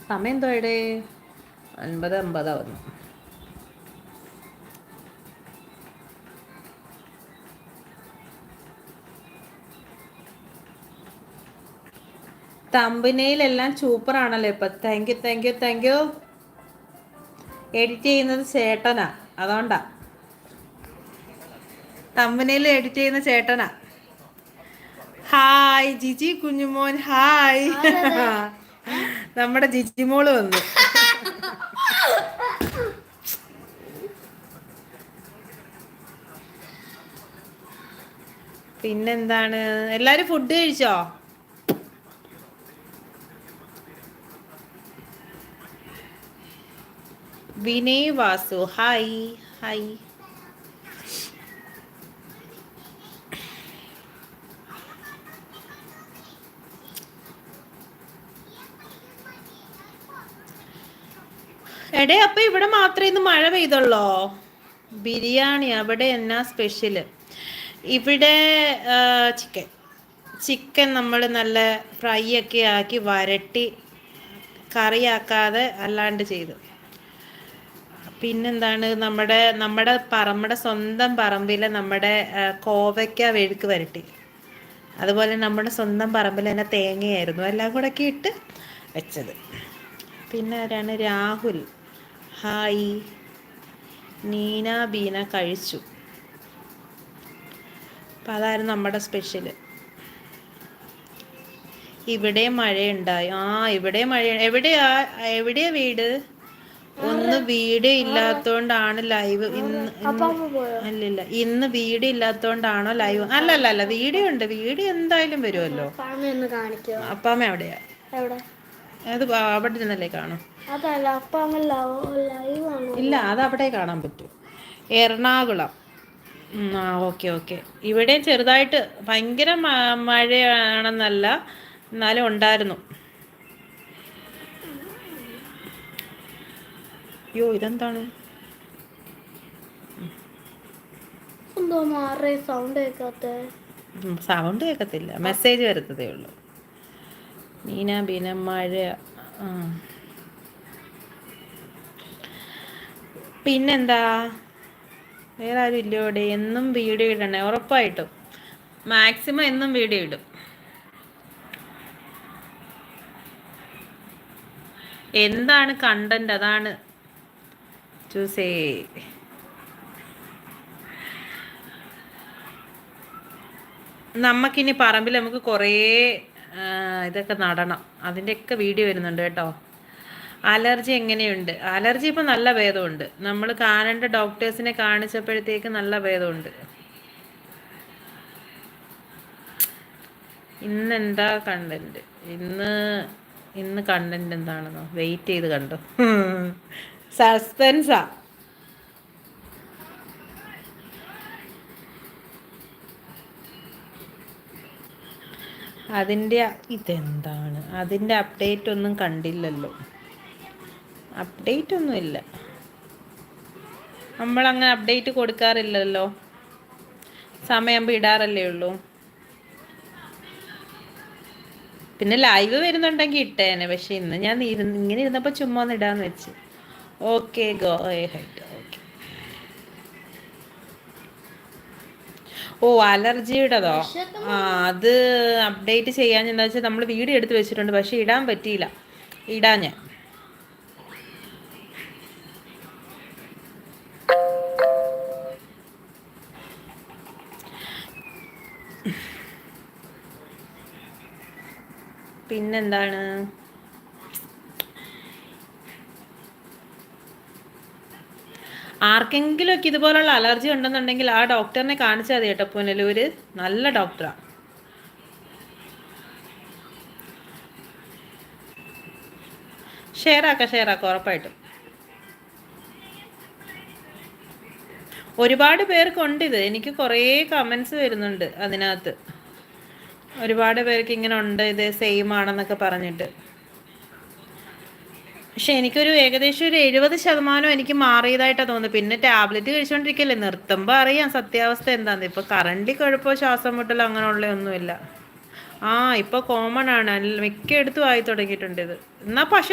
സമയം എന്തോ ഇവിടെ 9:50 തമ്പനയിലെല്ലാം സൂപ്പറാണല്ലോ ഇപ്പൊ. Thank you thank you thank you. Edit ചെയ്യുന്നത് ചേട്ടനാ, അതുകൊണ്ടാ. തമ്പനയിൽ എഡിറ്റ് ചെയ്യുന്ന ചേട്ടനാ. Hi Jiji Kunjumon, hi. നമ്മുടെ ജിജിമോള് വന്നു. പിന്നെന്താണ്, എല്ലാരും ഫുഡ് കഴിച്ചോ? Vinay Vasu, hi hi. എടേ അപ്പൊ ഇവിടെ മാത്രമേ ഇന്ന് മഴ പെയ്തുള്ളോ? ബിരിയാണി അവിടെ എന്നാ സ്പെഷ്യല്? ഇവിടെ ചിക്കൻ ചിക്കൻ നമ്മൾ നല്ല ഫ്രൈ ഒക്കെ ആക്കി വരട്ടി കറിയാക്കാതെ അല്ലാണ്ട് ചെയ്തു. പിന്നെന്താണ്, നമ്മുടെ സ്വന്തം പറമ്പിലെ നമ്മുടെ കോവയ്ക്ക വെഴുക്ക് വരട്ടി. അതുപോലെ നമ്മുടെ സ്വന്തം പറമ്പിൽ തന്നെ തേങ്ങയായിരുന്നു, എല്ലാം കൂടെ ഒക്കെ ഇട്ട് വെച്ചത്. പിന്നെ ആരാണ്? രാഹുൽ, ഹായ്. നീന ബീന കഴിച്ചു. അപ്പം അതായിരുന്നു നമ്മുടെ സ്പെഷ്യൽ. ഇവിടെ മഴയുണ്ടായി. ഇവിടെ മഴ. എവിടെയാ വീട്? ഒന്ന് വീഡിയോ ഇല്ലാത്തോണ്ടാണ് ലൈവ് അല്ലല്ല, ഇന്ന് വീഡിയോ ഇല്ലാത്തോണ്ടാണോ ലൈവ്? അല്ലല്ല, വീഡിയോ ഉണ്ട്. വീഡിയോ എന്തായാലും വരുമല്ലോ. അപ്പാമ്മ എവിടെയാ? അത് അവിടെ നിന്നല്ലേ കാണും. ഇല്ല, അത് അവിടെ കാണാൻ പറ്റും. എറണാകുളം. Okay okay. ഇവിടെ ചെറുതായിട്ട് ഭയങ്കര മഴയാണെന്നല്ല, എന്നാലും ഉണ്ടായിരുന്നു. അയ്യോ, ഇതെന്താണ് സൗണ്ട് കേൾക്കത്തില്ല, മെസ്സേജ് വരത്തതേ ഉള്ളൂ. നീന ബീന മഴ. പിന്നെന്താ, വേറെ ആരും ഇല്ല ഇവിടെ? എന്നും വീഡിയോ ഇടണേ, ഉറപ്പായിട്ടും. മാക്സിമം എന്നും വീഡിയോ ഇടും. എന്താണ് കണ്ടന്റ്, അതാണ് ചൂസേ. നമുക്കിനി പറമ്പിൽ നമുക്ക് കുറേ ഇതൊക്കെ നടണം. അതിൻ്റെയൊക്കെ വീഡിയോ വരുന്നുണ്ട് കേട്ടോ. അലർജി എങ്ങനെയുണ്ട്? അലർജി ഇപ്പം നല്ല ഭേദമുണ്ട്. നമ്മൾ കാണേണ്ട ഡോക്ടേഴ്സിനെ കാണിച്ചപ്പോഴത്തേക്ക് നല്ല ഭേദമുണ്ട്. ഇന്നെന്താ കണ്ടന്റ്? ഇന്ന് കണ്ടന്റ് എന്താണെന്നോ? വെയിറ്റ് ചെയ്ത് കണ്ടോ. സസ്പെൻസാ. ഇതെന്താണ്, അതിൻ്റെ അപ്ഡേറ്റ് ഒന്നും കണ്ടില്ലല്ലോ. അപ്ഡേറ്റ് ഒന്നുമില്ല, നമ്മളങ്ങനെ അപ്ഡേറ്റ് കൊടുക്കാറില്ലല്ലോ. സമയമാകുമ്പോൾ ഇടാറല്ലേ ഉള്ളൂ. പിന്നെ ലൈവ് വരുന്നുണ്ടെങ്കിൽ ഇട്ടേനെ, പക്ഷെ ഇന്ന് ഞാൻ ഇങ്ങനെ ഇരുന്നപ്പോൾ ചുമ്മാ ഒന്ന് ഇടാന്ന് വെച്ച്. Okay go height. ഓക്കെ. ഓ, അലർജിയുടേതോ? അത് അപ്ഡേറ്റ് ചെയ്യാൻ എന്താ വെച്ചാൽ നമ്മൾ വീഡിയോ എടുത്ത് വെച്ചിട്ടുണ്ട്, പക്ഷെ ഇടാൻ പറ്റിയില്ല. ഇടാൻ ഞാൻ. പിന്നെന്താണ്, ആർക്കെങ്കിലും ഒക്കെ ഇതുപോലുള്ള അലർജി ഉണ്ടെന്നുണ്ടെങ്കിൽ ആ ഡോക്ടറിനെ കാണിച്ചാൽ മതി കേട്ടോ. പുനലൂര് നല്ല ഡോക്ടറാണ്. ഷെയർ ആക്കാം ഉറപ്പായിട്ടും. ഒരുപാട് പേർക്കുണ്ട് ഇത്. എനിക്ക് കുറേ കമൻസ് വരുന്നുണ്ട് അതിനകത്ത്. ഒരുപാട് പേർക്ക് ഇങ്ങനെ ഉണ്ട്, ഇത് സെയിം ആണെന്നൊക്കെ പറഞ്ഞിട്ട്. പക്ഷെ എനിക്കൊരു ഏകദേശം ഒരു 70% എനിക്ക് മാറിയതായിട്ടാണ് തോന്നുന്നത്. പിന്നെ ടാബ്ലറ്റ് കഴിച്ചുകൊണ്ടിരിക്കല്ലേ, നിർത്തുമ്പോൾ അറിയാം സത്യാവസ്ഥ എന്താണെന്ന്. ഇപ്പോൾ കറണ്ടി കുഴപ്പമോ ശ്വാസം മുട്ടലോ അങ്ങനെയുള്ള ഒന്നുമില്ല. ഇപ്പോൾ കോമൺ ആണ്, മിക്കയിടത്തും ആയി തുടങ്ങിയിട്ടുണ്ട് ഇത്. എന്നാൽ പക്ഷെ